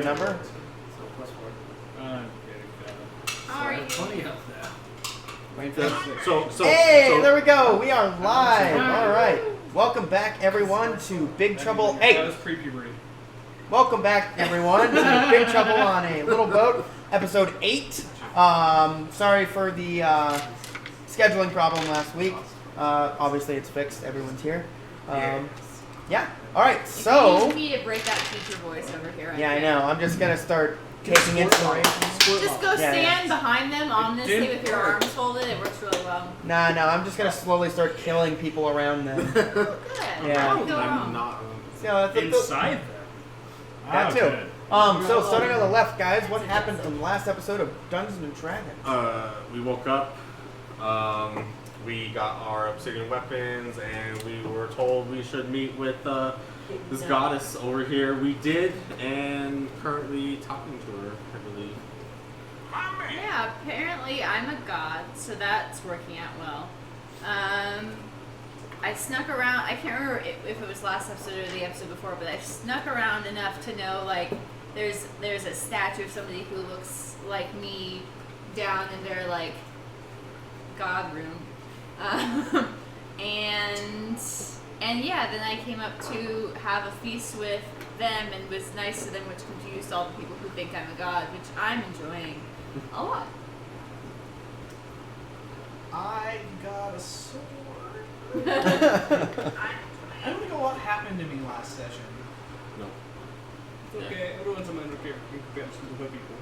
that number? So plus 4. I'm getting How are you? 20 up there. Wait, Hey, there we go. We are live. All right. Welcome back, everyone, to Big Trouble. That Hey, was pre-puberty. welcome back, everyone, to Big Trouble on a Little Boat, episode 8. Sorry for the scheduling problem last week. Obviously, it's fixed. Everyone's here. Yeah. All right. If So. you need me to break that teacher voice over here. Yeah, I know. I'm just gonna start taking inspiration. Just go Yeah, stand behind them ominously didn't with your work. arms folded. It works really well. Nah, no. I'm just gonna slowly start killing people around them. Good. Yeah. How could go I'm wrong? not. So, that's Inside them. that too. Okay. So starting on the left, guys, what happened in the last episode of Dungeons and Dragons? We woke up. We got our obsidian weapons, and we were told we should meet with this goddess over here. We did, and currently talking to her, I believe. Yeah, apparently I'm a god, so that's working out well. I snuck around. I can't remember if it was last episode or the episode before, but I snuck around enough to know like there's a statue of somebody who looks like me down in their like god room, and yeah, then I came up to have a feast with them and was nice to them, which confused all the people who think I'm a god, which I'm enjoying a lot. I got a sword. I don't think a lot happened to me last session. No. It's okay. Everyone's a minor character in comparison to the people.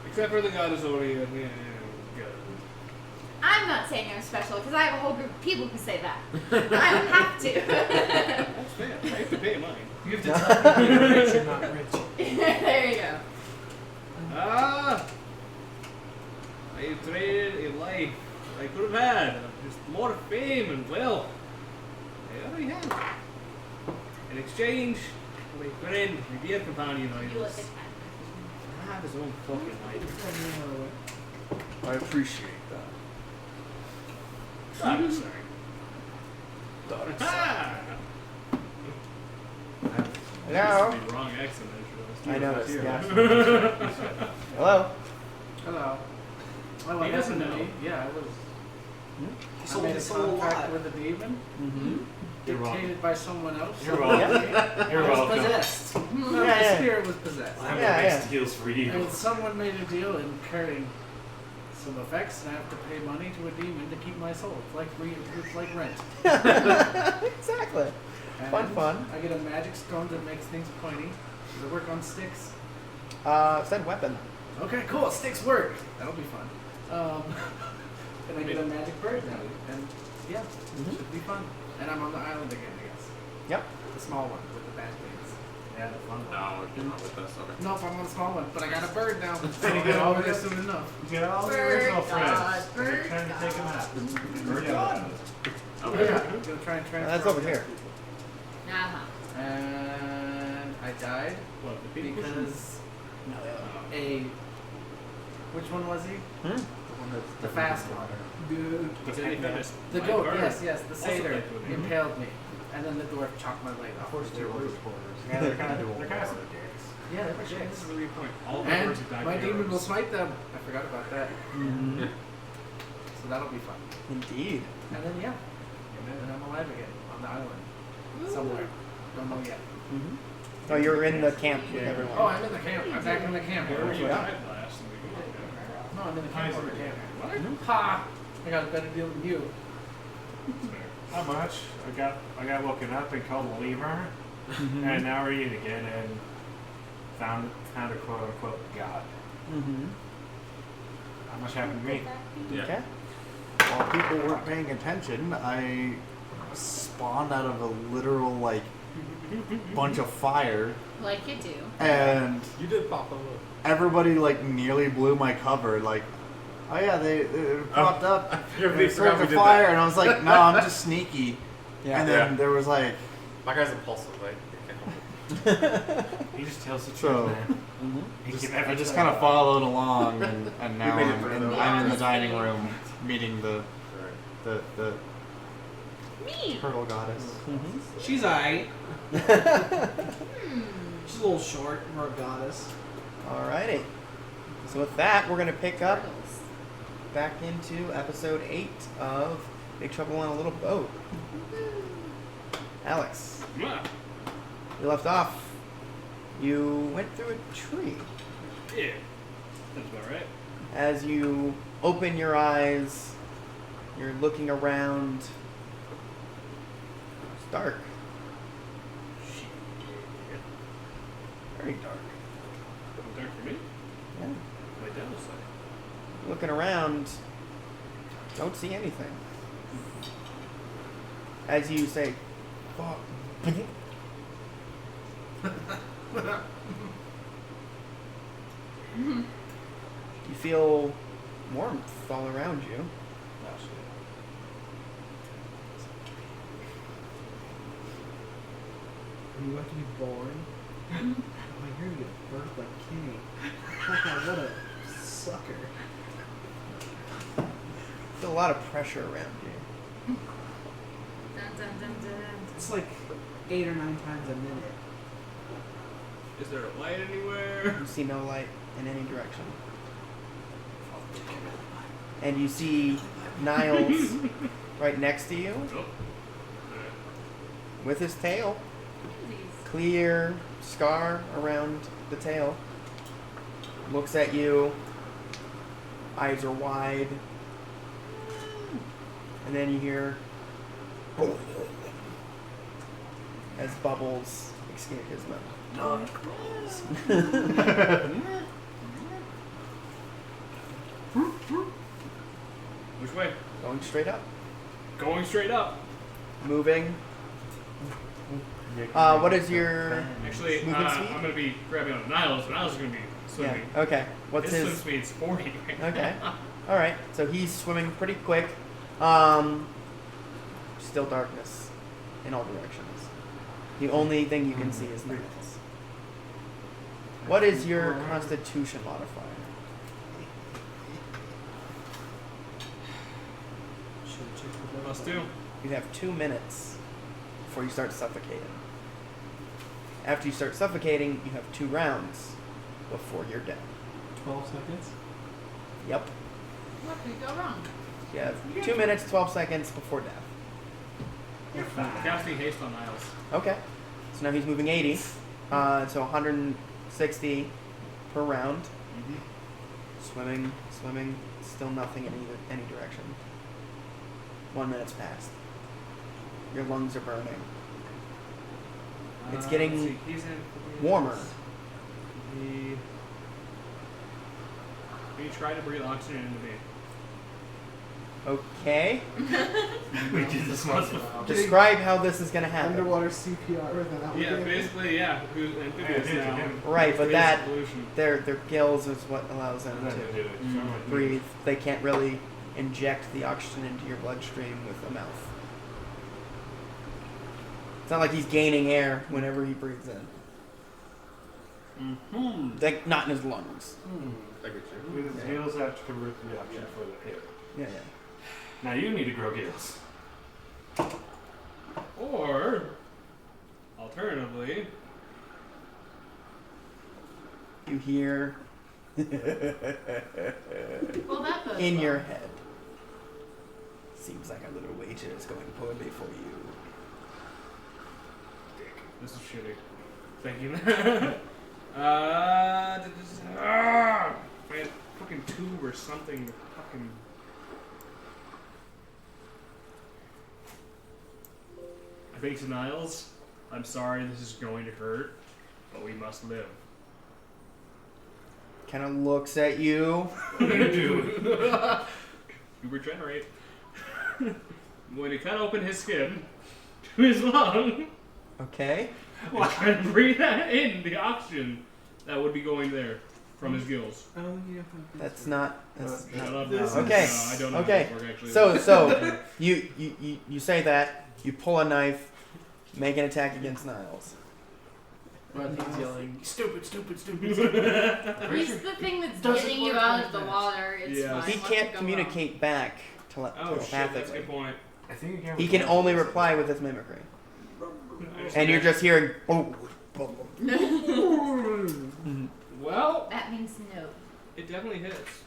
Except for the goddess over here. Yeah, good. I'm not saying I'm special because I have a whole group of people who say that. I don't have to. That's fair. I have to pay mine. You have to tell me you're rich and not rich. There you go. I traded a life I could have had. Just more fame and wealth. I already had. In exchange, my friend, my dear companion, You look at I have his own fucking life. I appreciate that. I'm sorry. Ah! Hello. This is the wrong accent, I noticed. Here. Yeah. Hello. Hello. Well, He doesn't listen to know. me. Yeah, I was. I Sold made a his soul contract alive. with a demon, Mm-hmm. You're welcome. dictated by someone else. You're welcome. I You're was welcome. possessed. No, Yeah, my yeah. spirit was possessed. I'm Yeah, gonna yeah. make deals for you. And someone made a deal incurring some effects, and I have to pay money to a demon to keep my soul. It's like rent. Exactly. And Fun. I get a magic stone that makes things pointy. Does it work on sticks? Said weapon. Okay, cool. Sticks work. That'll be fun. And I get a magic bird now, and yeah, Mhm. should be fun. And I'm on the island again, I guess. Yep. The small one with the bad things. Yeah, the fun. No, you're not with us. Okay. Nope, I'm on the small one, but I got a bird now. So you I'll get get all over there this- soon enough. You got all the Bird original God, friends. You're bird trying to take them God. out. Bird God. Okay. Yeah, I'm gonna try and transfer. That's over all the here. people. Uh-huh. And I died What, the people? because No. which one was he? Hmm? The fast one. The famous The White goat, Bird. yes, the Also satyr played with him. impaled me, and then the dwarf chopped my leg off. Yeah, they're kind of dual. Yeah, they were This dicks. is a really point. All the And birds who died my heroes. demon will smite them. I forgot about that. Mm-hmm. So that'll be fun. Indeed. And then yeah, and then I'm alive again on the island somewhere. Don't know yet. Mm-hmm. Oh, you're in the camp with Yeah. everyone. Oh, I'm in the camp. I'm back in the camp. Where were you Yeah. died last? And we go, No, I'm in the camp over here. What? Ha! I got a better deal than you. Not much. I got woken up and called a lemur, and now we're eating again and found a quote unquote god. Mm-hmm. Not much happened to me. Yeah. Okay. While people weren't paying attention, I spawned out of a literal like bunch of fire, Like you do. and You did pop up. everybody like nearly blew my cover. Like, oh yeah, they popped up. Everybody and forgot swords we of did fire, that. and I was like, no, I'm just sneaky. Yeah. And then Yeah. there was like, My guy's impulsive, like, you can't help it. He just tells the truth, So- man. Mm-hmm. He just, keep I everything just kind of alive. followed along, and now made it I'm through, in, though. I'm in the Yeah. dining room meeting the Right. Me. turtle goddess. Mm-hmm. She's aight. Hmm. She's a little short for a goddess. Alrighty. So with that, we're gonna pick up back into episode 8 of Big Trouble on a Little Boat. Alex, Yeah. you left off. You went through a tree. Yeah. That's about right. As you open your eyes, you're looking around. It's dark. Very dark. Dark for me? Yeah. My downside. Looking around, don't see anything. As you say, fuck. You feel warmth all around you. Are you about to be born? Oh, I hear you get birthed like Kenny. What a sucker. Feel a lot of pressure around you. Dun, dun, dun, dun. It's like 8 or 9 times a minute. Is there a light anywhere? You see no light in any direction. And you see Niles right next to you Oh. with his tail. Clear scar around the tail. Looks at you. Eyes are wide. And then you hear as bubbles escape his mouth. Which way? Going straight up. Going straight up. Moving. What is your Actually, movement speed? I'm going to be grabbing on Niles. Niles is going to be Yeah. swimming. Okay. What's His his? swim speed's 40 right Okay. now. All right. So he's swimming pretty quick. Still darkness in all directions. The only thing you can see is Niles. What is your Constitution modifier? Should've checked the Plus book. 2. You have 2 minutes before you start suffocating. After you start suffocating, you have 2 rounds before you're dead. 12 seconds? Yep. What could go wrong? You have 2 minutes, 12 seconds before death. Casting haste on Niles. Okay. So now he's moving 80. So 160 per round. Swimming, still nothing in any direction. 1 minute's passed. Your lungs are burning. It's getting let's see, he's in warmer. He try to breathe oxygen into me. Okay. We did this once before. Describe how this is going to happen. Underwater CPR with an Yeah, alligator. basically, yeah. Who's amphibious Yeah, now? him. Right, but Space that evolution. their gills is what allows them Nothing to to do with it. Mm. breathe. They can't really inject the oxygen into your bloodstream with a mouth. It's not like he's gaining air whenever he breathes in. Like, not in his lungs. I get you. With his gills have to convert the option for the air. Yeah. Now you need to grow gills. Or, alternatively, You hear Well, that goes in well. your head. Seems like a little wager is going poorly for you. this is shitty. Thank you. Man, fucking tube or something. Fucking. I think to Niles, I'm sorry this is going to hurt, but we must live. Kind of looks at you. What are you doing? You regenerate. I'm going to cut open his skin to his lung Okay. and try to breathe that in, the oxygen that would be going there from his gills. Oh, yeah. That's not. That's Shut not. up This now. is- Okay. No, I don't know Okay. how this works, actually. So you say that. You pull a knife. Make an attack against Niles. But he's yelling, stupid, stupid, stupid, He's the thing that's Doesn't getting you work out like of the that. water. It's Yeah. fine. He What can't could go communicate back Oh shit, that's a telepathically. good point. I think again. He can only reply with his mimicry. I And you're just hearing. Well, That means no. it definitely hits.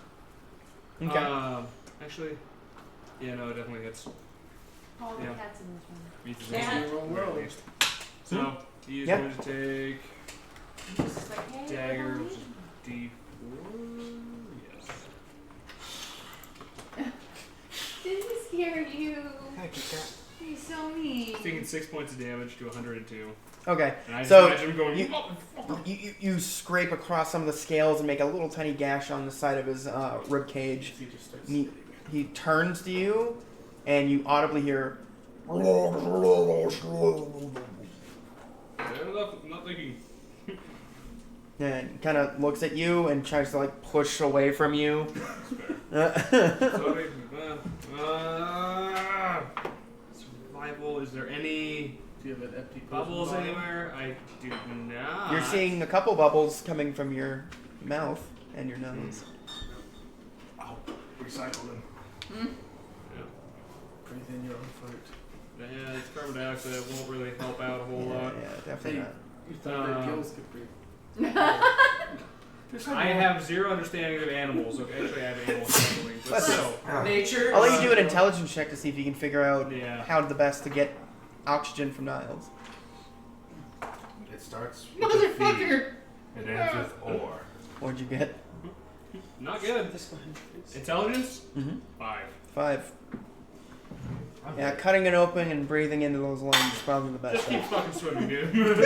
Okay. Actually, yeah, no, it definitely hits. All the Yeah. cats in this room. Beats his Yeah. AC, World. at least. So he's Yeah. going to take Just like, hey, dagger, everybody. which is D4. Yes. Did he scare you? Heck, you can't. He's so mean. Taking 6 points of damage to 102. Okay. And I just So, imagine him going, you- "Motherfucker." You scrape across some of the scales and make a little tiny gash on the side of his rib cage. He just starts He turns to you, and you audibly hear. Yeah, not thinking. And kind of looks at you and tries to like push away from you. Sorry. Survival. Is there any Do you have an empty bubbles potion bottle? anywhere? I do not. You're seeing a couple bubbles coming from your mouth and your nose. Oh, recycle them. Yeah. Breathe in your own fart. Yeah, it's carbon dioxide won't really help out a whole Yeah, lot. definitely Hey. not. You thought that gills could breathe. I have zero understanding of animals. Okay, actually, I have animal handling, but Let's- still. Nature. I'll let you do an intelligence check to see if you can figure out Yeah. how the best to get oxygen from Niles. It starts with a V. Motherfucker! It ends with or. What'd you get? Not good. Intelligence? Mm-hmm. 5. 5. Yeah, cutting it open and breathing into those lungs is probably the best. Just keep thing. fucking swimming, dude.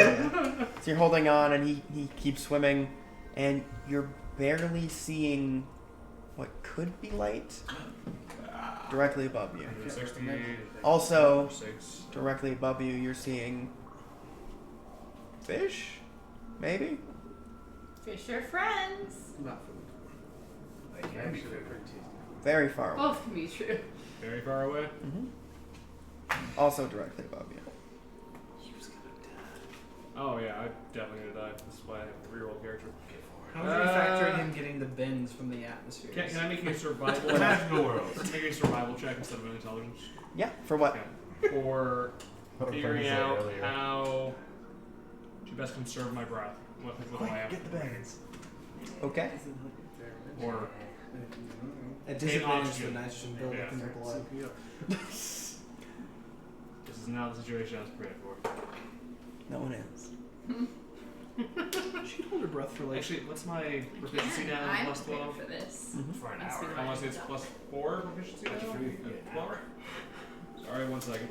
So you're holding on, and he keeps swimming, and you're barely seeing what could be light directly above you. 168. Also, 6. directly above you, you're seeing fish, maybe? Fish are friends. Not food. Can be Actually, food. pretty tasty. Very far away. Both can be true. Very far away. Hmm. Also directly above you. Oh, yeah, I'm definitely gonna die. This is why I have a reroll character. How are you factoring in getting the bends from the atmosphere? Can I make a survival Magical world. make a survival check instead of an intelligence? Yeah, for what? Okay. For figuring out how to best conserve my breath. What do I have? Get the bands. Okay. Or At Take disadvantage oxygen. for nitrogen buildup Yeah. in your blood. this is not the situation I was prepared for. No one is. She can hold her breath for like. Actually, what's my proficiency now? I'm Plus prepared 12? for this. For an Let's hour. see I what want to say it's happens. plus 4 proficiency That's now? free. At 12? Sorry, 1 second.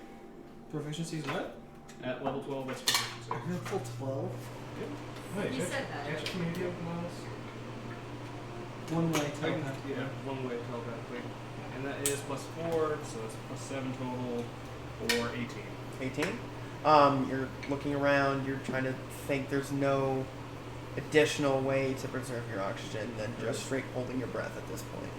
Proficiency is what? At level 12, that's proficiency. You're full 12. Wait, You said that. Catch comedian miles? One way I can, telepath. yeah, 1 way telepathically. And that is plus 4, so that's plus 7 total, or 18. 18. You're looking around. You're trying to think. There's no additional way to preserve your oxygen than just straight holding your breath at this point.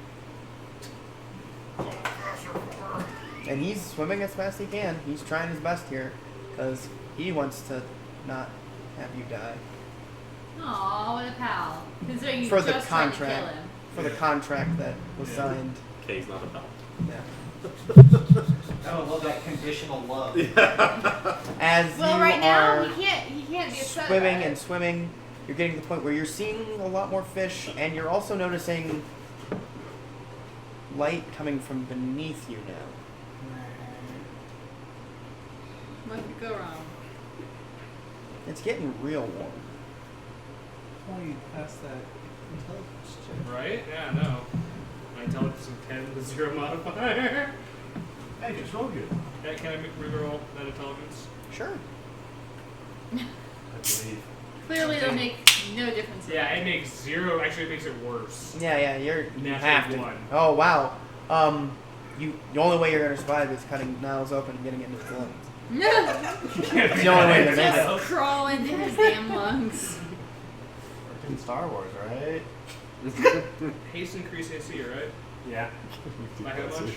And he's swimming as fast as he can. He's trying his best here because he wants to not have you die. Aw, what a pal. Considering you For the just tried to kill contract. him. For the contract that was Yeah. signed. K's not a belt. Yeah. I would love that conditional love. As Well, you right now are he can't be upset swimming about and it. swimming, you're getting to the point where you're seeing a lot more fish, and you're also noticing light coming from beneath you now. What could go wrong? It's getting real warm. How you pass that intelligence check? Right? Yeah, no. My intelligence is 10 with 0 modifier. Hey, just roll good. Yeah, can I reroll that intelligence? Sure. I believe. Clearly it'll make no difference. Yeah, it makes 0. Actually, it makes it worse. Yeah, you Natural have to. one. Oh wow. The only way you're gonna survive is cutting Niles open and getting into his lungs. It's the only way you're gonna do Just crawl into his damn lungs. In Star Wars, right? Haste increase AC, right? Yeah. By how much? it.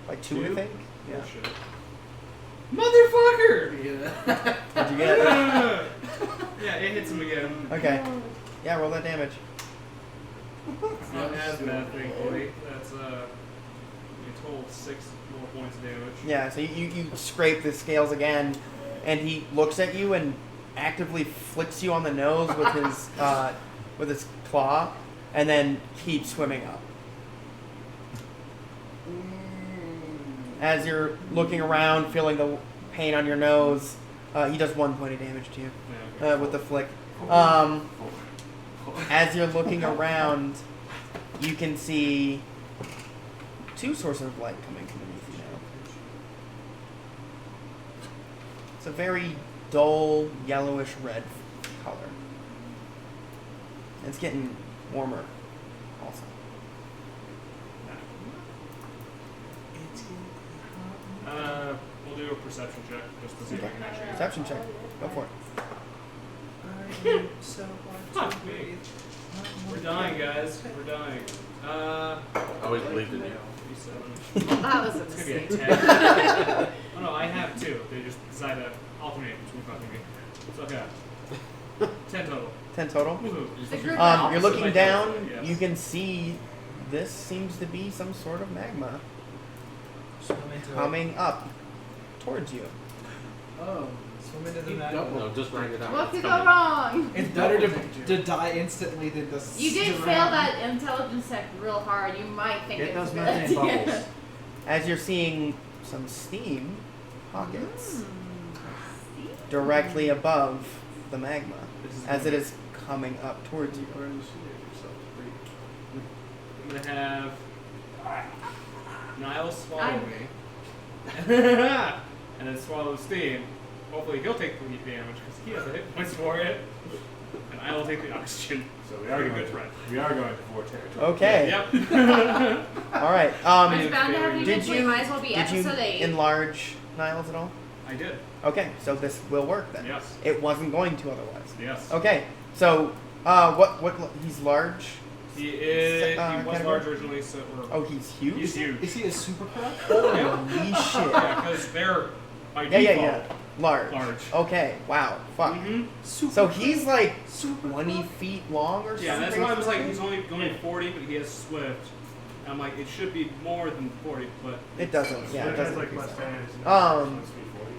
By 2, I think. Yeah. Bullshit. Motherfucker! Yeah. What'd you get? Yeah, it hits him again. Okay. Yeah, roll that damage. Not as bad, thankfully. That's a total 6 more points of damage. Yeah, so you scrape the scales again, and he looks at you, and actively flicks you on the nose with his claw, and then keeps swimming up. As you're looking around, feeling the pain on your nose, he does 1 point of damage to you Yeah, okay. with the flick. As you're looking around, you can see 2 sources of light coming from beneath you now. It's a very dull yellowish red color. It's getting warmer also. We'll do a perception check just to see if we can actually. Perception check. Go for it. Huh, me. We're dying, guys. We're dying. I always believed in you. 37. That was a It's gonna be a mistake. 10. Oh no, I have 2. They just decided to alternate between fucking me. So okay. 10 total. 10 total. Woohoo. The group You're looking Opposite down. my yes. You can see this seems to be some sort of magma Swim into coming up towards you. Oh. Swim into the You magma. double. No, just write it out. What could It's go coming. wrong? It's better Double danger. to die instantly than to You did drown. fail that intelligence check real hard. You might think Get it's those a good methane idea. bubbles. As you're seeing some steam pockets See? directly above the magma This is as it gonna- is coming up towards you. I'm gonna have Niall swallow me. And then swallow steam. Hopefully he'll take the heat damage because he has the hit points for it. And I will take the oxygen. So we Very are good going. threat. We are going to war territory. Okay. Yep. All right. It's bound to happen Did eventually. you Might as well be did you episode 8. enlarge Niles at all? I did. Okay, so this will work then. Yes. It wasn't going to otherwise. Yes. Okay, so he's large. He was category? large originally, so we're. Oh, he's huge. He's huge. Is he a super crab? Holy shit. Yeah, because they're by Yeah, default. yeah. Large. Large. Okay. Wow. Fuck. Mm-hmm. So he's like 20 feet long or something. Yeah, that's why I was like, he's only going 40, but he has Swift. And I'm like, it should be more than 40, but. It doesn't. Yeah, it It has doesn't. like increase less that. damage. Um, Speed 40.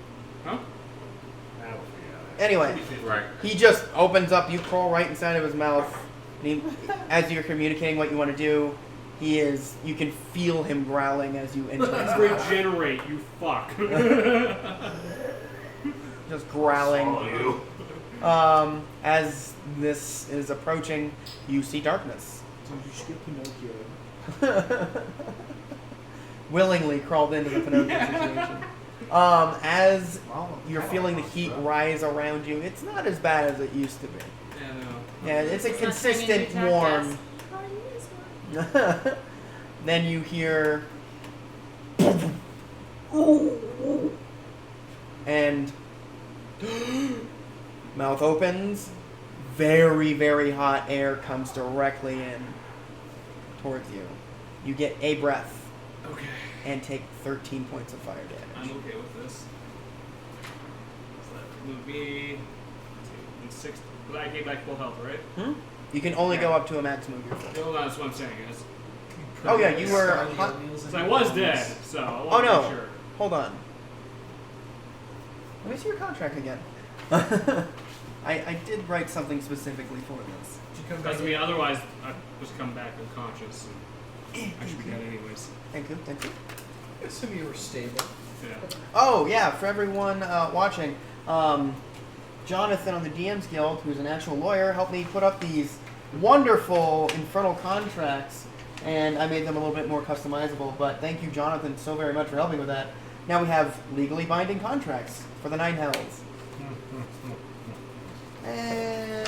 Huh? Now we'll figure it out. Anyway, Right. he just opens up. You crawl right inside of his mouth. And he, as you're communicating what you want to do, you can feel him growling as you enter his mouth. Regenerate, you fuck. Just growling. Swallow you. As this is approaching, you see darkness. Dude, you should get Pinocchio. Willingly crawled into the Pinocchio situation. As Well, you're feeling the heat rise around you, it's not as bad as it used to be. Yeah, no. Yeah, it's a It's not consistent turning into warm. Then you hear and mouth opens. Very, very hot air comes directly in towards you. You get a breath Okay. and take 13 points of fire I'm damage. okay with this. So that would be 6. But I came back full health, right? You can only go up to a maximum of your full. No, that's what I'm saying. Is Oh yeah, you were. so I was dead, so I Oh want to no! make sure. Hold on. Let me see your contract again. I did write something specifically for this. Did you come Because back I mean, otherwise I just come back unconscious and I should be dead anyways. Thank you, thank you. Assume you were stable. Yeah. Oh yeah, for everyone watching, Jonathan on the DMs Guild, who's an actual lawyer, helped me put up these wonderful infernal contracts, and I made them a little bit more customizable. But thank you, Jonathan, so very much for helping with that. Now we have legally binding contracts for the Nine Hells. And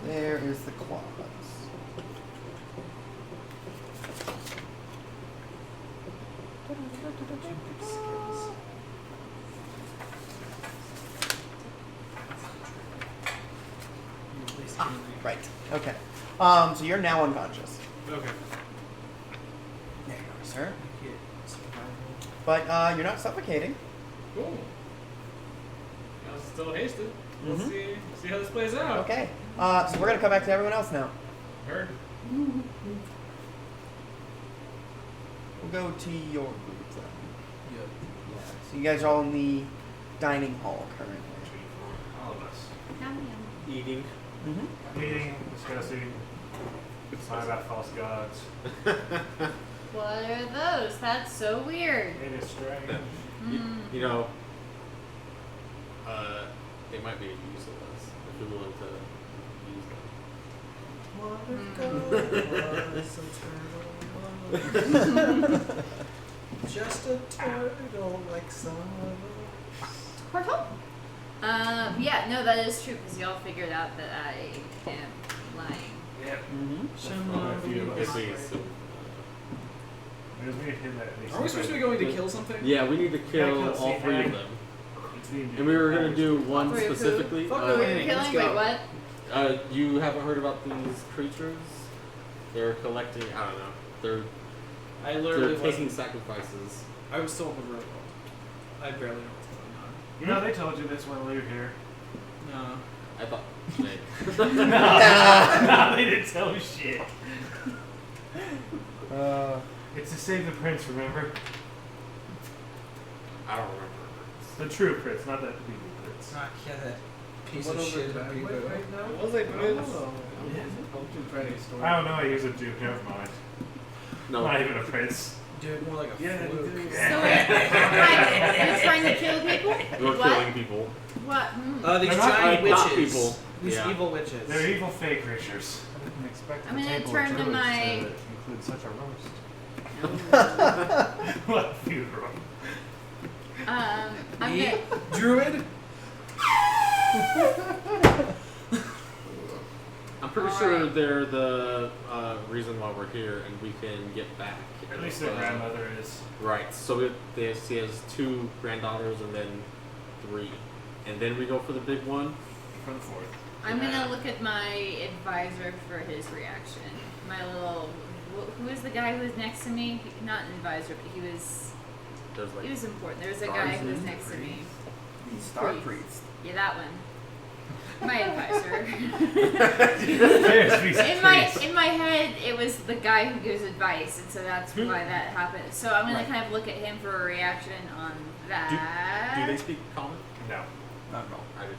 there is the clause. Right. Okay. So you're now unconscious. Okay. There you are, sir. But you're not suffocating. Cool. I was still hasted. We'll Mhm. see how this plays out. Okay. So we're gonna come back to everyone else now. Heard. We'll go to your group then. Yep. Yeah. So you guys are all in the dining hall currently? All of us. Yum, yum. Eating. Mm-hmm. Meeting, discussing, talking about false gods. What are those? That's so weird. It is strange. You know, it might be a use of us if you're willing to use Just a turtle like some of us. Portal? Yeah, no, that is true because y'all figured out that I am lying. Yep. Mm-hmm. If we assume. It was weird him that they Are we supposed to be going to kill something? Yeah, we need to kill kill all Steve 3 of Hank. them. It's the And we were gonna do one For who? specifically. Fuck Who the are Hey, you let's killing? go. Wait, what? You haven't heard about these creatures? They're collecting. I don't know. I They're literally taking wasn't. sacrifices. I was still in the real world. I barely know what's going on. You know, they told you this when we were here. No. I thought. They, No, they didn't tell you shit. It's to save the prince, remember? I don't remember. The true prince, not that evil prince. Not that piece What of over shit bad of way people. right now? Was it Prince? Pumpkin Freddy story. I don't know, he was a duke, never mind. No. Not even a prince. Dude, more like a Yeah, fluke. he did. So wait, you're trying to kill people? You're What? killing people. What? These They're not giant not witches. people. These Yeah. evil witches. They're evil fake creatures. I didn't expect I'm the gonna table turn of to druids my- to include such a roast. No. What funeral? I'm Me? gonna. Druid? I'm pretty All sure right. they're the reason why we're here, and we can get back. At least their grandmother is. Right. So she has 2 granddaughters and then 3, and then we go for the big one. For the 4th. I'm gonna look at my advisor for his reaction. My little. Who is the guy who was next to me? Not an advisor, but he was There's like important. There was a guy who was next to me. Star Priest. Yeah, that one. My advisor. There's in my head, it was the guy who gives advice, and so that's why that happened. So I'm gonna Right. kind of look at him for a reaction on that. Do they speak common? No. Not at all. I didn't think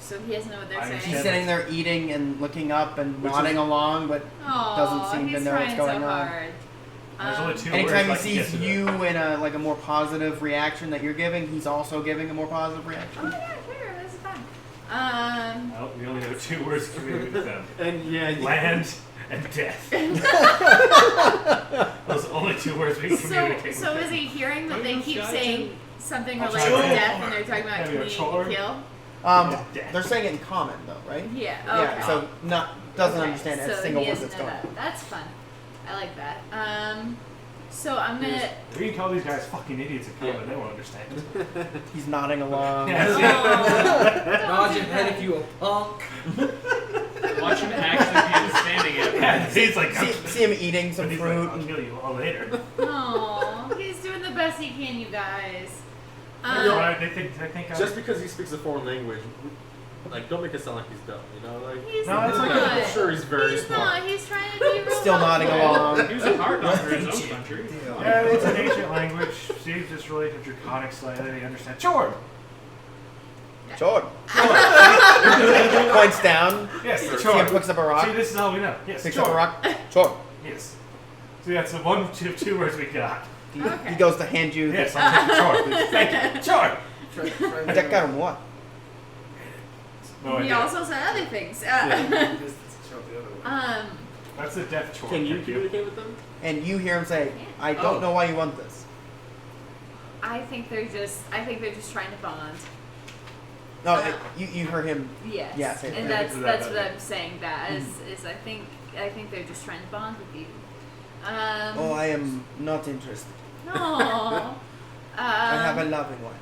So he doesn't know what they're I saying. He's understand. sitting there eating and looking up and Which nodding is- along, but Aw, doesn't seem to he's know what's trying going so on. hard. There's only 2 anytime words he I can get sees to that. you in a like a more positive reaction that you're giving, he's also giving a more positive Oh reaction. yeah, sure, this is fun. Well, we only know 2 words to communicate with them. so. And yeah, Land and death. Those are only 2 words we can communicate So with is them. he hearing that they keep Shot saying something I'll related to try that. death, and they're talking about Have you a community chore? kill? They're saying it in common though, right? Yeah. Yeah. Okay. So doesn't Okay, understand so a single he word doesn't that's know going. that. That's fun. I like that. So I'm gonna. We can call these guys fucking idiots in common, they won't understand. He's nodding along. Yeah. Oh, Nod your head if you a punk. Watch him actually be understanding it. Yeah, he's like, See him eating some but he's fruit. like, I'll and- kill you all later. Aw, he's doing the best he can, you guys. Right, they think I'm... just because he speaks a foreign language, like don't make it sound like he's dumb. You know, like He's No, it's not. like I'm sure he's very He's smart. not. He's trying to be real. Still nodding helpful. along. He was a hard doctor in his own country. Yeah, it's an ancient language. Steve's just really draconic slightly. They understand. Sure. Sure. Points down. Yes, See him sure. picks up a rock. See, this is all we know. Yes, Picks sure. up a rock. Sure. Yes. So that's the 1 of 2 words we got. He, Okay. he goes to hand you Yes, I'll take sure. Please. Thank you. Sure. the deck out what? No He idea. also said other things. That's the death chore. Can you thank communicate with them? And you hear him say, "I don't Oh. know why you want this." I think they're just trying to bond. No, you heard him. Yes. Yeah, same and thing. that's That- that's that- what I'm saying. That is I think they're just trying to bond with you. Oh, I am not interested. No. I have a loving one.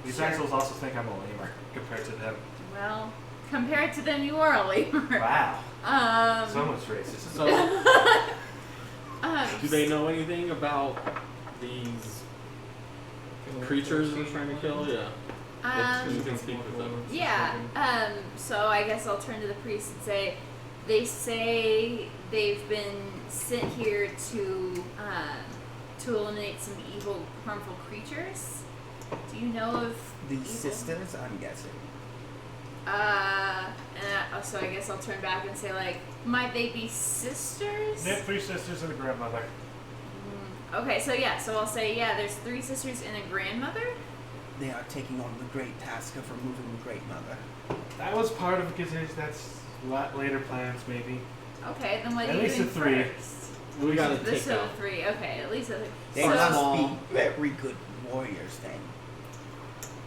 These Sure. assholes also think I'm a lemur compared to them. Well, compared to them, you are a lemur. Wow. Um. So much racism. So, um, do they know anything about these creatures we're trying to kill? Yeah. If you can speak with them. Yeah. So I guess I'll turn to the priest and say, they say they've been sent here to eliminate some evil, harmful creatures, Do you know of The evil? sisters, I'm guessing. So I guess I'll turn back and say, like, might they be sisters? They have 3 sisters and a grandmother. Okay, so yeah, so I'll say, yeah, there's 3 sisters and a grandmother. They are taking on the great task of removing the Great Mother. That was part of because that's later plans, maybe. Okay, then what At are you least doing a 3. first? We gotta The take so out. 3. Okay, at least a 3. They So must small. be very good warriors then.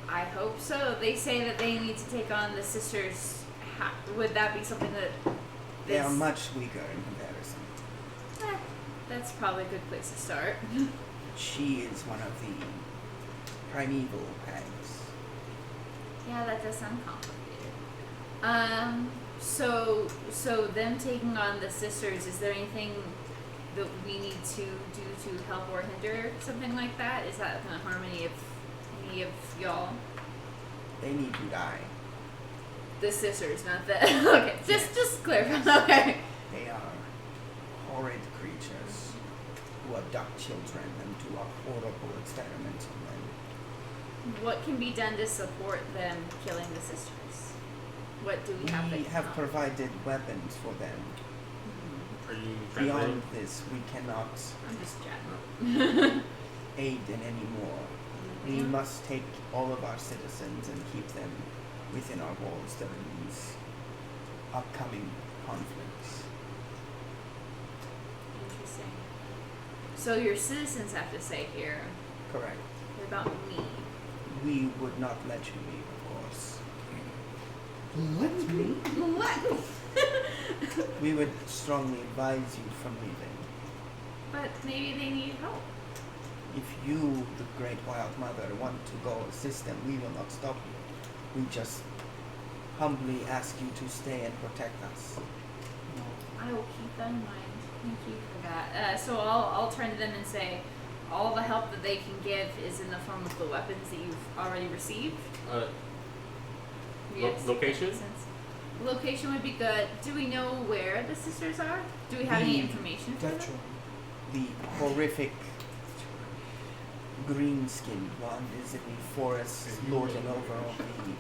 I hope so. They say that they need to take on the sisters. Would that be something that? They are this- much weaker in comparison. That's probably a good place to start. She is one of the primeval hags. Yeah, that does sound complicated. So them taking on the sisters, is there anything that we need to do to help or hinder something like that? Is that gonna harm any of y'all? They need to die. The sisters, not the okay. Just clarify. Okay. They are horrid creatures who abduct children and do a horrible experiment on them. What can be done to support them killing the sisters? What do we have? We that have can help? provided weapons for them. Are you Beyond translating? this, we cannot I'm just chatting. aid in any more. We Yeah. must take all of our citizens and keep them within our walls during these upcoming conflicts. Interesting. So your citizens have to stay here. Correct. What about me? We would not let you leave, of course. Let me. What? We would strongly advise you from leaving. But maybe they need help. If you, the Great Wild Mother, want to go assist them, we will not stop you. We just humbly ask you to stay and protect us. I will keep that in mind. Thank you for that. So I'll turn to them and say, all the help that they can give is in the form of the weapons that you've already received. Location? That makes sense. Location would be good. Do we know where the sisters are? Do we have any The information for them? Dutch one. The horrific green-skinned one is in the forest lording over all the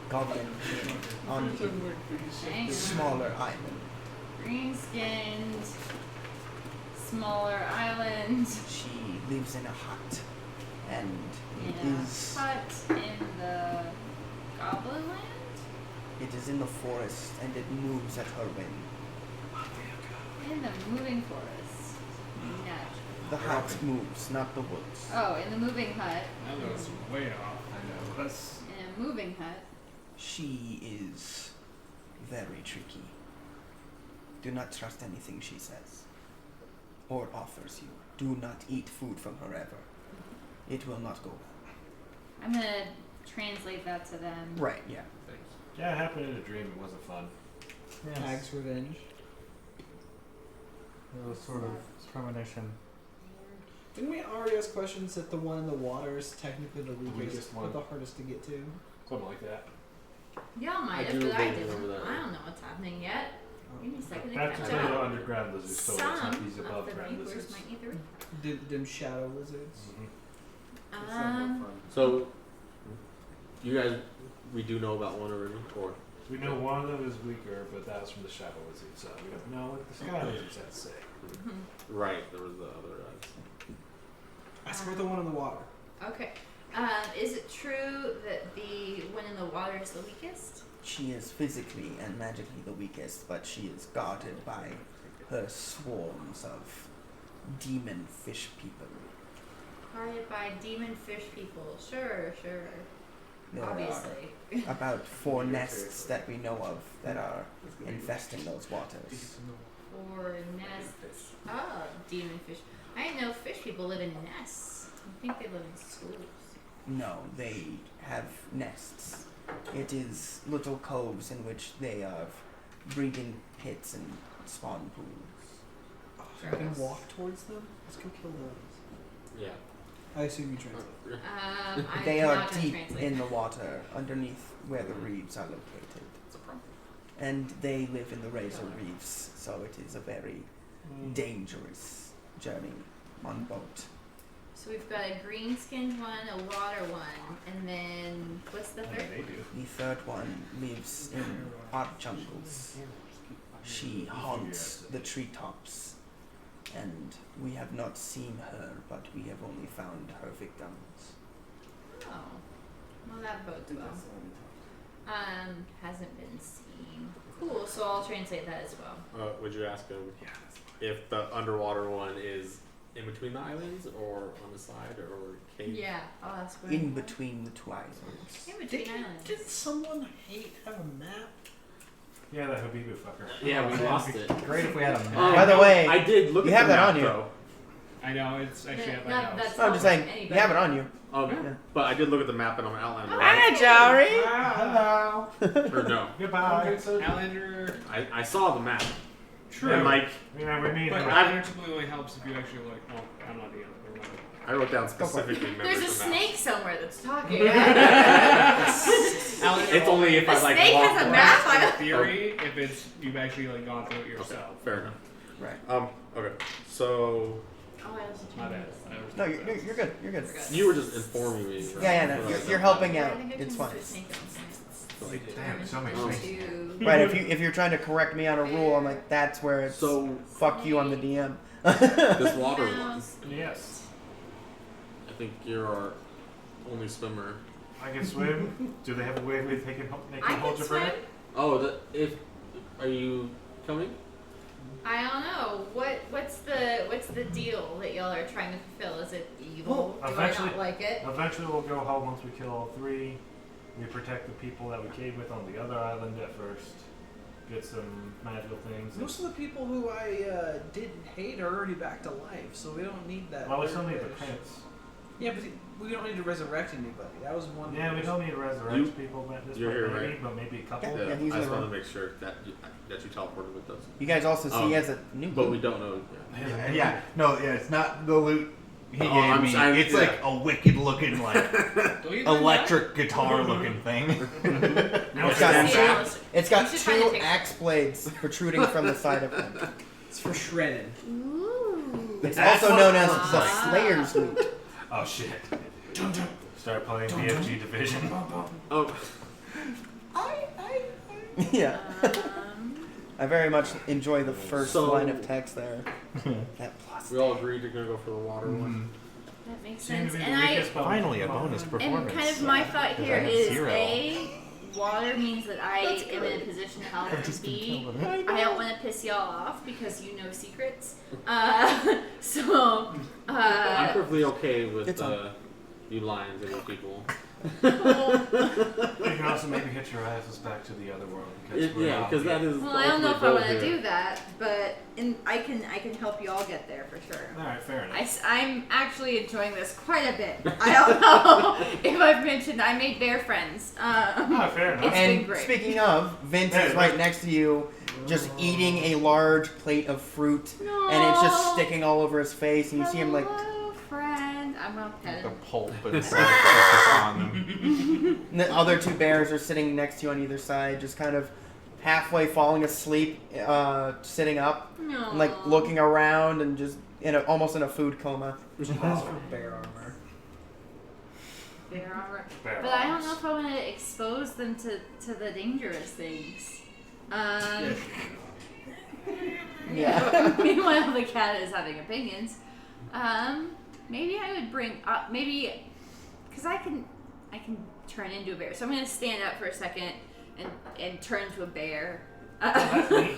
goblin king on the Hang on. smaller island. Green-skinned, smaller island. She lives in a hut and In it a is hut in the Goblin Land? it is in the forest and it moves at her whim. In the moving forest. Natural. The hut moves, not the woods. Oh, in the moving hut. That was way off. I know. That's In a moving hut. She is very tricky. Do not trust anything she says or offers you. Do not eat food from her ever. It will not go well. I'm gonna translate that to them. Right, yeah. thanks. Yeah, it happened in a dream. It wasn't fun. Hag's revenge. It was sort of premonition. Didn't we already ask questions that the one in the water is technically the weakest, weakest one. but the hardest to get to? Something like that. Y'all might I have, do but I vaguely didn't. remember that. I don't know what's happening yet. Give me a second to That's catch just the up. underground lizards, so it's not Some these of above the ground viewers lizards. might need the recap. Them shadow lizards. So, you guys, we do know about one already, or We know one of them is weaker, but that was from the shadow lizard, so we don't know what the sky lizards had to say. right? There was the other guys. Ask her the one in the water. Okay. Is it true that the one in the water is the weakest? She is physically and magically the weakest, but she is guarded by her swarms of demon fish people. Guarded by demon fish people. Sure. There Obviously. are about 4 nests that we know of that are infesting those waters. Or nests of demon fish. I didn't know fish people live in nests. I think they live in schools. No, they have nests. It is little coves in which they have breeding pits and spawn pools. We can walk towards them. Let's go kill those. Yeah. I assume you translate. I'm They not are gonna deep translate. in the water, underneath where the reefs are located. It's a problem. And they live in the Razor Reefs, so it is a very dangerous journey on boat. So we've got a green skinned one, a water one, and then what's the What third? do they do? The third one lives in hot jungles. She haunts the treetops, and we have not seen her, but we have only found her victims. Oh, well that bodes well. Hasn't been seen. Cool. So I'll translate that as well. Would you ask him if the underwater one is in between the islands or on the side or cave? Yeah, I'll ask. Where In between the two islands. In between islands. Did someone have a map? Yeah, that Habibu fucker. Yeah, we lost it. Great if we had a map. By the way, I did look you at have the that map, on you. though. I know, it's actually at my Not- house. that's No, I'm not just saying, you anybody. have it on you. Okay. But I did look at the map and I'm outlining it. Hi, Jory. Hello. Or no. Goodbye. Outlander. I saw the map. True. And like, Yeah, we need But him. Outlander typically only helps if you actually like. Oh, I'm not the other. I wrote down specifically members There's a of snake somewhere that's talking. It's only if The I like snake walk has a around. map. I In don't- theory, if it's you've actually like gone through it Okay, yourself. fair enough. Right. Okay. So Oh, I also My bad. changed I this. No, you're good. You're good. you were just informing me. Yeah, yeah, no, you're helping out. I think I It's changed fine. the snake on Damn, so many Oh. things. Right, if you're trying to correct me on a rule, I'm like, that's where it's So fuck you on the DM. this water one, Mouse. Yes. I think you're our only swimmer. I can swim. Do they have a way they can help make I hold can your swim. breath? Oh, are you coming? I don't know. What's the deal that y'all are trying to fulfill? Is it evil? Well, Do I eventually- not like it? Eventually, we'll go home once we kill all three. We protect the people that we came with on the other island at first. Get some magical things. Most of the people who I didn't hate are already back to life, so we don't need that. Well, we third still need the push. prince. Yeah, but we don't need to resurrect anybody. That was one. Yeah, we push. don't need to resurrect You- people at this you're point, here, maybe, right? but maybe a couple. Yeah, I he's in just the want room. to make sure that you teleported with us. You guys also see he has a new But boot. we don't know. Yeah, no, yeah, it's not the loot he Oh, gave I'm me. sorry, It's yeah. like a wicked looking, like Don't you electric guitar looking thing. It's got, Yeah. it's got You should find a two picture. axe blades protruding from the side of him. It's for shredding. Ooh. It's That's also what- known as the Ah. Slayer's loot. Oh shit. Start playing BFG Division. Oh, Yeah. Um, I very much enjoy the first So- line of text there. That plus. we all agreed you're gonna go for the water Mm-hmm. one. that makes Seem to sense. be the And I weakest, but Finally, a bonus and performance. kind of my thought Because here I have is 0. A, water means that I am in a position to help, I've and just been B, killing it. I don't want to piss y'all off because you know secrets. So, I'm perfectly okay with It's on. you lions and you people. You can also maybe hit your asses back to the other world because we're Yeah, not because that yet. is. well, the I don't know if I ultimate want goal to here. do that, but I can help you all get there for sure. All right, fair enough. I'm actually enjoying this quite a bit. I don't know if I've mentioned I made bear friends. Oh, fair enough. It's been And great. speaking of, Vince is right next to you, just eating a large plate of fruit, and it's just No. sticking all over his face, and you see him like. Hello, friend. I'm well petted. The pulp instead of focus on them. And the other two bears are sitting next to you on either side, just kind of halfway falling asleep, sitting up, No. and like looking around, and just almost in a food coma. That's for bear armor. Bear armor. Bear But I don't arms. know if I want to expose them to the dangerous things. Yeah. Meanwhile, the cat is having opinions. Maybe I would bring up because I can turn into a bear. So I'm gonna stand up for a second and turn into a bear, That's neat.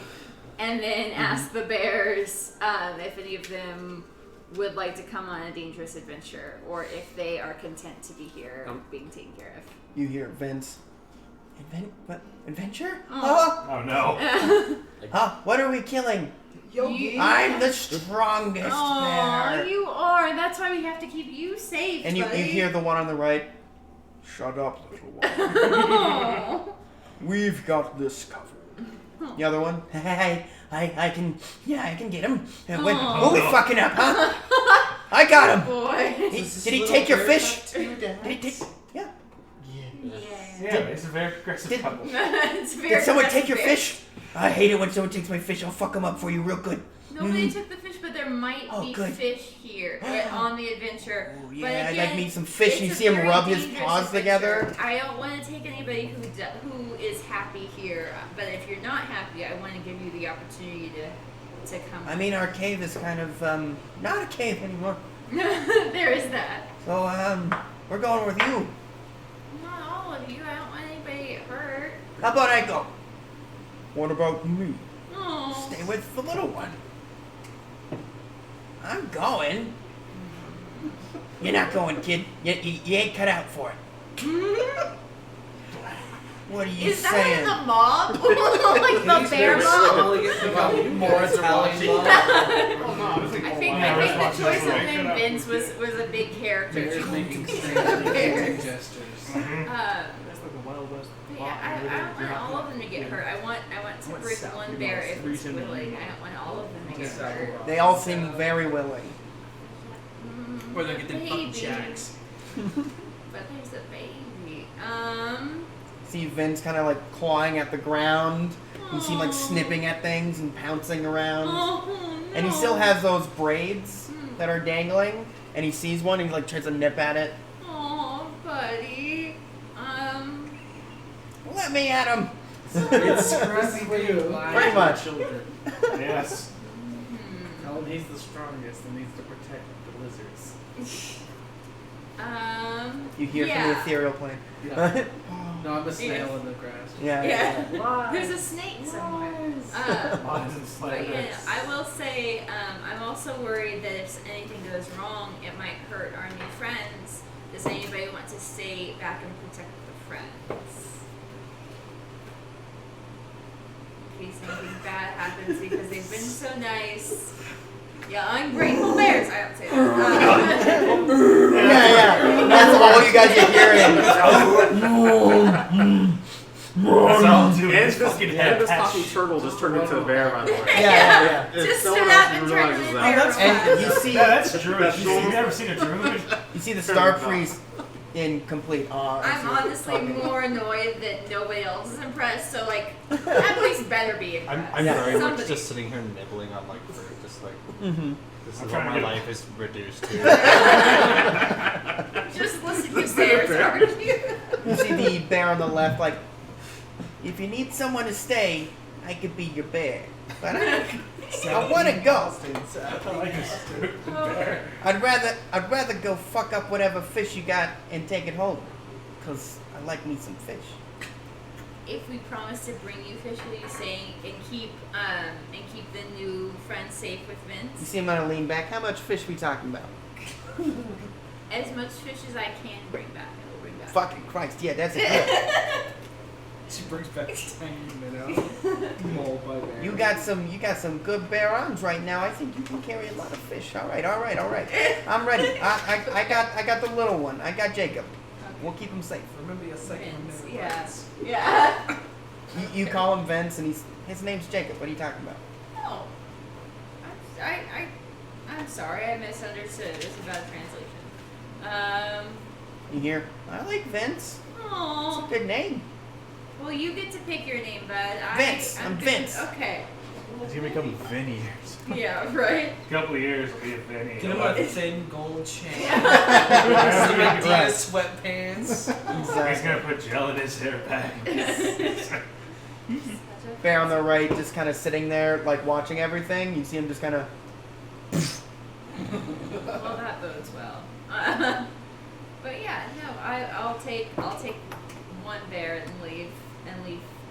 and then ask the bears if any of them would like to come on a dangerous adventure, or if they are content to be here being taken care of. You hear Vince. What? Adventure? Oh. Oh no. Huh? What are we killing? Yogi. I'm the strongest Oh, bear. you are. That's why we have to keep you safe. And you buddy. hear the one on the right. Shut up, little one. Oh. We've got this covered. The other one. Hey, I can get him. What we fucking up, huh? I got him. Boy. Did he take your fish? Did he take? Yeah. Yeah, it's a very aggressive Did- couple. It's very Did someone aggressive take your bear. fish? I hate it when someone takes my fish. I'll fuck them up for you real good. Nobody took the fish, but there might Oh, be good. fish here on the adventure. Oh, But yeah, I'd again, like me some fish. it's You a see him very rub his dangerous paws adventure. together. I don't want to take anybody who is happy here, but if you're not happy, I want to give you the opportunity to come. I mean, our cave is kind of not a cave anymore. there is that. So we're going with you. Not all of you. I don't want anybody to get hurt. How about I go? What about me? Oh. Stay with the little one. I'm going. You're not going, kid. You ain't cut out for it. What are you Is that saying? like the mob? like the bear mob? More Italian love. Oh no, I was like, I think yeah, let's the watch choice this of movie. name Shut up. Vince was a big character. Bears too. making strange Bears. gestures. Mhm. That's like a Wild West. But yeah, I don't want all of them to get hurt. I want to bring one bear if it's willing. I don't want all of them to get hurt. They all seem very willing. Or they'll get them fucking Baby. shacks. But there's a baby. See Vince kind of like clawing at the ground. You see him like snipping at things and pouncing around. Oh, no. And he still has those braids that are dangling. And he sees one and he like tries to nip at it. Oh, buddy. Let me at him. It's Scrappy Doo. Pretty much. Children. Yes. Tell him he's the strongest and needs to protect the lizards. You hear from the yeah. ethereal plane. Yeah. No, I'm a snail in the grass. Yeah. Yeah. There's a snake somewhere. Lions and But yeah, sliders. I will say, I'm also worried that if anything goes wrong, it might hurt our new friends. Does anybody want to stay back and protect the friends? In case anything bad happens because they've been so nice. Yeah, ungrateful bears. I don't say that. Yeah. That's all you guys are hearing. That's all dude. And It's this, fucking and this head. talking turtle just turned into a bear, by the way. Yeah. If Just someone stood else up and realizes turned into that. a bear. And you see, Yeah, that's true. That's You've true. never seen a druid? you see the star priest in complete awe. as I'm you're honestly talking. more annoyed that nobody else is impressed, so like, at least better be impressed. I'm Yeah. very much Somebody. just sitting here nibbling on like fruit, just like Mhm. this I'm is trying what to my get- life is reduced to. Just listen to bears argue. You see the bear on the left, like, if you need someone to stay, I could be your bear. But I want to go. I like a stupid bear. I'd rather go fuck up whatever fish you got and take it home. Cause I like me some fish. If we promise to bring you fish, will you say and keep the new friend safe with You Vince? see him kind of lean back. How much fish we talking about? As much fish as I can bring back, I will bring back. Fucking Christ, yeah, that's a deal. She brings back tiny minnow. Mold by bear. You got some good bear arms right now. I think you can carry a lot of fish. All right. I'm ready. I got the little one. I got Jacob. We'll keep him safe. Remember your second Vince, one. yeah. Yeah. You call him Vince, and his name's Jacob. What are you talking about? No. I'm sorry, I misunderstood. It's a bad translation. You hear? I like Vince. It's Oh. a good name. Well, you get to pick your name, bud. Vince, I'm good- Vince. Okay. He's gonna become Vinny or something. Yeah, right. A couple of years will be a Vinny. Get him a thin gold chain. Yeah, Some right. Adidas sweatpants. He's Exactly. gonna put gel in his hair back. Bear on the right, just kind of sitting there, like watching everything. You see him just kind of. Well, that bodes well. But yeah, no, I'll take one bear and leave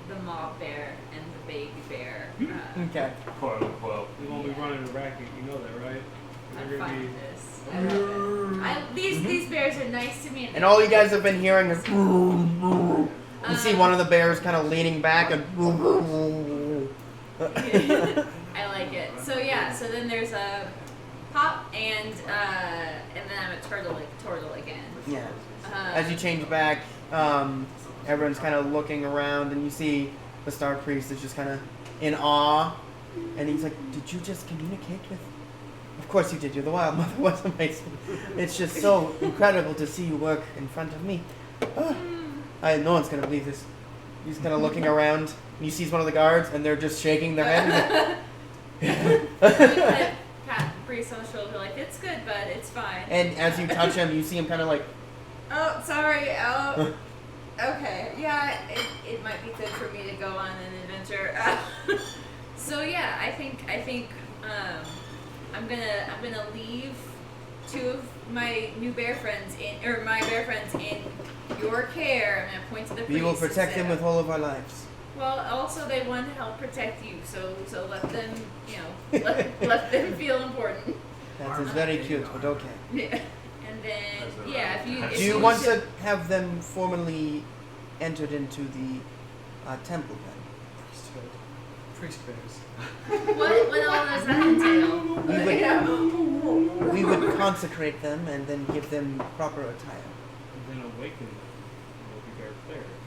the mob bear and the baby bear. Okay. Quote unquote. We won't be running a racket, you know that, right? I'm We're gonna fine be. with this. I love it. These bears are nice to me. And all you guys have been hearing is. You see one of the bears kind of leaning back and. I like it. So yeah, so then there's a hop and then I'm a turtle again. Yeah. As you change back, everyone's kind of looking around, and you see the Star Priest is just kind of in awe, and he's like, "Did you just communicate with?" Of course you did. You're the Wild Mother. What's amazing? It's just so incredible to see you work in front of me. No one's gonna believe this. He's kind of looking around, and he sees one of the guards, and they're just shaking their head. Pat face on the shoulder, like, it's good, bud, it's fine. And as you touch him, you see him kind of like, Oh, sorry. Oh, okay. Yeah, it might be good for me to go on an adventure. So yeah, I think I'm gonna leave 2 of my new bear friends my bear friends in your care. I'm gonna point to the priest. we will and protect say, him with all of our lives. Well, also they want to help protect you, so let them, let them feel important. That is very cute, but okay. Yeah. And then yeah, if Do you want to have them formally entered into the temple then? Priest bears. what all does that entail? We would consecrate them and then give them proper attire. And then awaken them. They'll be bear players.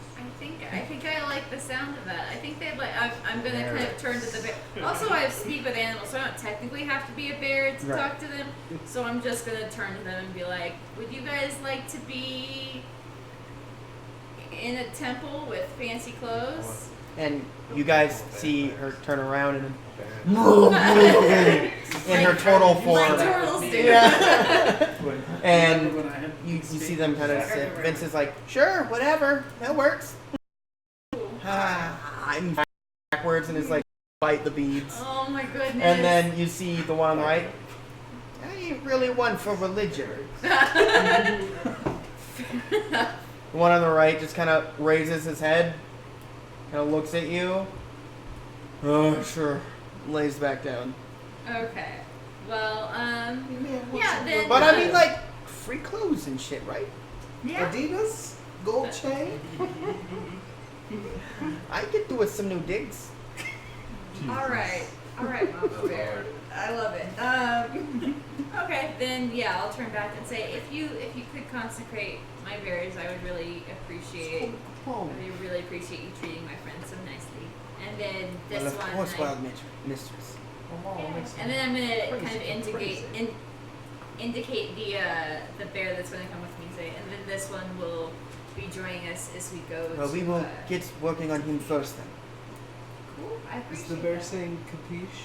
I think I like the sound of that. I think they like. I'm gonna kind of turn to the bear. Also, I speak with animals, so I don't technically have to be a bear to Right. talk to them. So I'm just gonna turn to them and be like, "Would you guys like to be in a temple with fancy clothes?" And you guys see her turn around and Like in her total form. turtles do. Yeah. and When I had you see them kind of sit. Vince is like, sure, whatever, that works. I'm backwards and is like, bite the beads. Oh my goodness. And then you see the one on the right. I ain't really one for religion. The one on the right just kind of raises his head, kind of looks at you. Oh, sure. Lays back down. Okay. Well, yeah, then. But I mean, like, free clothes and shit, right? yeah. Adidas, gold chain. I could do with some new digs. All right, Mama Bear. I love it. Okay, then yeah, I'll turn back and say if you could consecrate my bears, I would really appreciate. I would really appreciate you treating my friends so nicely. And then this Well, of one. course, wild mistress. And then I'm gonna kind of indicate the bear that's gonna come with me, say, and then this one will be joining us as we go. Well, to, we will get working on him first then. Cool. I Is appreciate the bear that. saying capiche?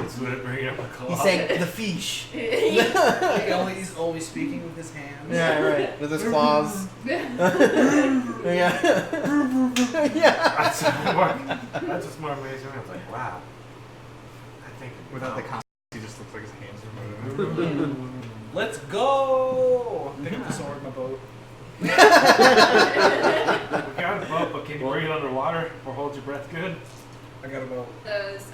It's when it bring up a claw. He's saying the fish. He's always speaking with his hands. Yeah, right. With his claws. yeah. yeah. That's just more amazing. I was like, wow. I think Without the costume, he just looks like his hands are moving. Let's go! Pick up the sword in my boat. we got a boat, but can you bring it underwater or hold your breath good? I got a boat. Those.